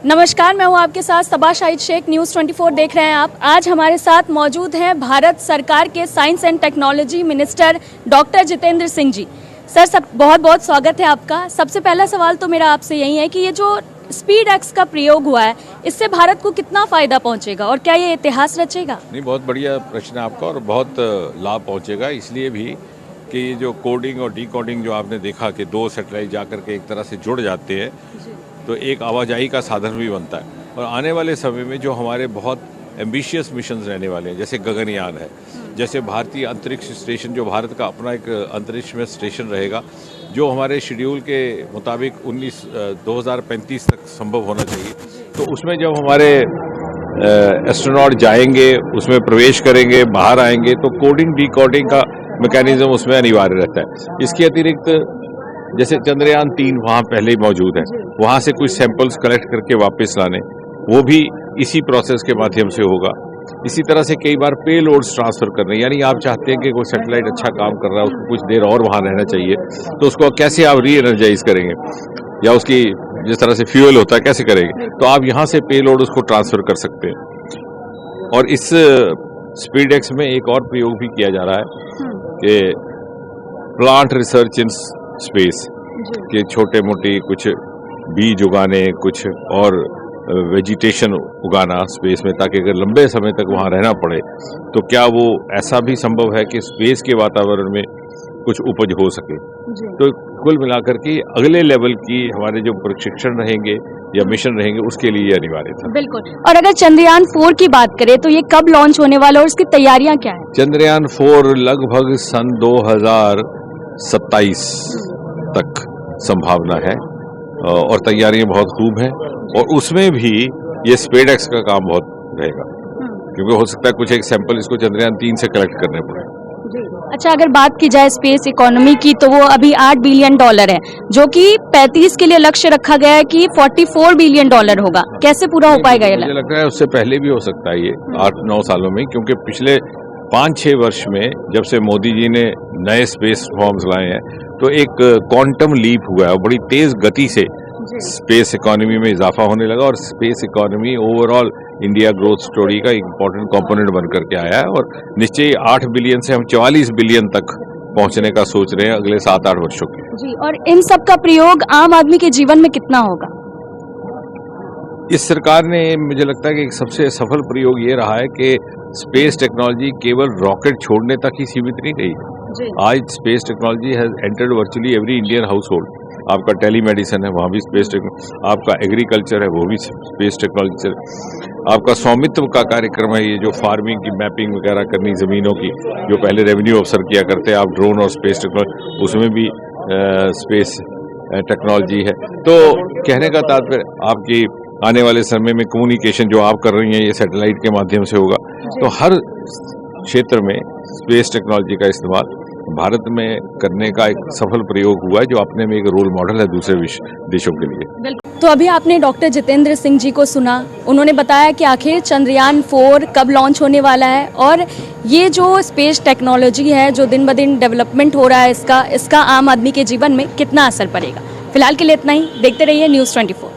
नमस्कार, मैं हूं आपके साथ सबा शाहिद शेख। न्यूज़ 24 देख रहे हैं आप। आज हमारे साथ मौजूद हैं भारत सरकार के science and technology minister doctor Jitendra Singh ji. Sir, सब बहुत बहुत स्वागत है आपका। सबसे पहला सवाल तो मेरा आपसे यही है कि ये जो स्पीड एक्स का प्रयोग हुआ है, इससे भारत को कितना फ़ायदा पहुंचेगा और क्या ये इतिहास रचेगा? नहीं, बहुत बढ़िया प्रश्न है आपका और बहुत लाभ पहुंचेगा। इसलिए भी कि ये जो कोडिंग और डीकोडिंग जो आपने देखा कि दो सैटेलाइट जाकर के एक तरह से जुड़ जाते हैं, तो एक आवाजाही का साधन भी बनता है। और आने वाले समय में जो हमारे बहुत एम्बिशियस मिशन रहने वाले हैं, जैसे गगनयान है, जैसे भारतीय अंतरिक्ष स्टेशन, जो भारत का अपना एक अंतरिक्ष में स्टेशन रहेगा, जो हमारे शेड्यूल के मुताबिक 2035 तक संभव होना चाहिए। तो उसमें जब हमारे एस्ट्रोनॉट जाएंगे, उसमें प्रवेश करेंगे, बाहर आएंगे, तो कोडिंग डीकोडिंग का मैकेनिज्म उसमें अनिवार्य रहता है। इसके अतिरिक्त जैसे चंद्रयान 3 वहाँ पहले ही मौजूद है, वहाँ से कुछ सैंपल्स कलेक्ट करके वापस लाने, वो भी इसी प्रोसेस के माध्यम से होगा। इसी तरह से कई बार पे लोड्स ट्रांसफर करने, यानी आप चाहते हैं कि कोई सैटेलाइट अच्छा काम कर रहा है, उसको कुछ देर और वहाँ रहना चाहिए, तो उसको कैसे आप री एनर्जाइज करेंगे, या उसकी जिस तरह से फ्यूल होता है कैसे करेंगे, तो आप यहाँ से पे लोड उसको ट्रांसफर कर सकते हैं। और इस स्पीड एक्स में एक और प्रयोग भी किया जा रहा है कि प्लांट रिसर्च इन स्पेस के छोटे मोटी कुछ बीज उगाने, कुछ और वेजिटेशन उगाना स्पेस में, ताकि अगर लंबे समय तक वहाँ रहना पड़े तो क्या वो ऐसा भी संभव है कि स्पेस के वातावरण में कुछ उपज हो सके। तो कुल मिलाकर के अगले लेवल की हमारे जो प्रशिक्षण रहेंगे या मिशन रहेंगे, उसके लिए अनिवार्य था। बिल्कुल। और अगर चंद्रयान 4 की बात करें तो ये कब लॉन्च होने वाला है और इसकी तैयारियां क्या है? चंद्रयान 4 लगभग सन 2027 तक संभावना है और तैयारियां बहुत खूब हैं, और उसमें भी ये स्पीड एक्स का काम बहुत रहेगा, क्योंकि हो सकता है कुछ एक सैंपल इसको चंद्रयान 3 से कलेक्ट करने पड़े। अच्छा, अगर बात की जाए स्पेस इकोनॉमी की, तो वो अभी $8 बिलियन है, जो कि 35 के लिए लक्ष्य रखा गया है कि $44 बिलियन होगा। कैसे पूरा हो पाएगा ये? मुझे लगता है उससे पहले भी हो सकता है ये 8-9 सालों में, क्योंकि पिछले 5-6 वर्ष में जब से मोदी जी ने नए स्पेस फॉर्म्स लाए हैं, तो एक क्वांटम लीप हुआ है और बड़ी तेज गति से स्पेस इकोनॉमी में इजाफा होने लगा, और space economy overall India growth story का एक इम्पोर्टेंट कंपोनेंट बन करके आया है। और निश्चय 8 बिलियन से हम 44 बिलियन तक पहुंचने का सोच रहे हैं अगले 7-8 वर्षों के जी। और इन सब का प्रयोग आम आदमी के जीवन में कितना होगा? इस सरकार ने, मुझे लगता है कि एक सबसे सफल प्रयोग ये रहा है कि स्पेस टेक्नोलॉजी केवल रॉकेट छोड़ने तक ही सीमित नहीं रही। आज space technology has entered virtually every Indian house hold. आपका टेलीमेडिसिन है, वहाँ भी स्पेस टेक्नोलॉजी, आपका एग्रीकल्चर है, वो भी स्पेस टेक्नोलॉजी, आपका स्वामित्व का कार्यक्रम है, ये जो फार्मिंग की मैपिंग वगैरह करनी ज़मीनों की, जो पहले रेवेन्यू अफसर किया करते हैं, आप ड्रोन और स्पेस टेक्नोलॉजी, उसमें भी स्पेस टेक्नोलॉजी है। तो कहने का तात्पर्य, आपकी आने वाले समय में कम्युनिकेशन जो आप कर रही हैं, ये सैटेलाइट के माध्यम से होगा। तो हर क्षेत्र में स्पेस टेक्नोलॉजी का इस्तेमाल भारत में करने का एक सफल प्रयोग हुआ है, जो अपने में एक रोल मॉडल है दूसरे देशों के लिए। तो अभी आपने डॉक्टर जितेंद्र सिंह जी को सुना, उन्होंने बताया कि आखिर चंद्रयान 4 कब लॉन्च होने वाला है, और ये जो स्पेस टेक्नोलॉजी है, जो दिन ब दिन डेवलपमेंट हो रहा है, इसका आम आदमी के जीवन में कितना असर पड़ेगा। फिलहाल के लिए इतना ही। देखते रहिए न्यूज़ 24।